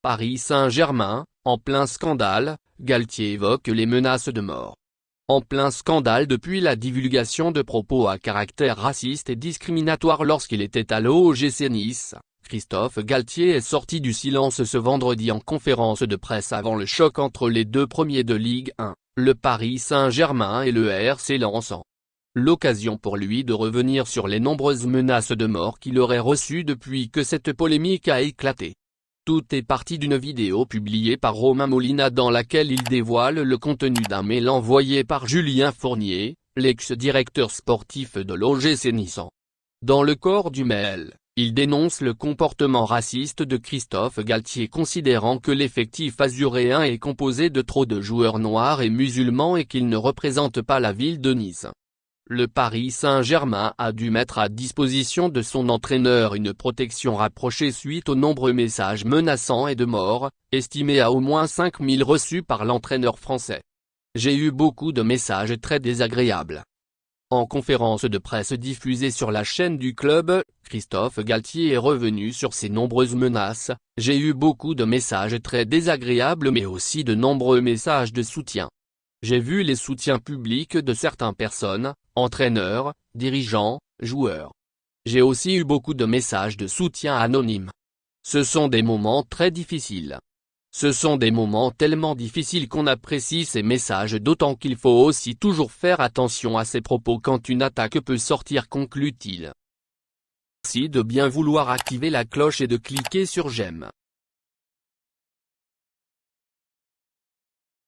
Paris Saint-Germain, en plein scandale, Galtier évoque les menaces de mort. En plein scandale depuis la divulgation de propos à caractère raciste et discriminatoire lorsqu'il était à l'OGC Nice, Christophe Galtier est sorti du silence ce vendredi en conférence de presse avant le choc entre les deux premiers de Ligue 1, le Paris Saint-Germain et le RC Lens. L'occasion pour lui de revenir sur les nombreuses menaces de mort qu'il aurait reçues depuis que cette polémique a éclaté. Tout est parti d'une vidéo publiée par Romain Molina dans laquelle il dévoile le contenu d'un mail envoyé par Julien Fournier, l'ex-directeur sportif de l'OGC Nice. Dans le corps du mail, il dénonce le comportement raciste de Christophe Galtier considérant que l'effectif azuréen est composé de trop de joueurs noirs et musulmans et qu'il ne représente pas la ville de Nice. Le Paris Saint-Germain a dû mettre à disposition de son entraîneur une protection rapprochée suite aux nombreux messages menaçants et de mort, estimés à au moins 5000 reçus par l'entraîneur français. J'ai eu beaucoup de messages très désagréables. En conférence de presse diffusée sur la chaîne du club, Christophe Galtier est revenu sur ces nombreuses menaces. J'ai eu beaucoup de messages très désagréables mais aussi de nombreux messages de soutien. J'ai vu les soutiens publics de certaines personnes, entraîneurs, dirigeants, joueurs. J'ai aussi eu beaucoup de messages de soutien anonymes. Ce sont des moments très difficiles. Ce sont des moments tellement difficiles qu'on apprécie ces messages d'autant qu'il faut aussi toujours faire attention à ses propos quand une attaque peut sortir, conclut-il. Merci de bien vouloir activer la cloche et de cliquer sur j'aime.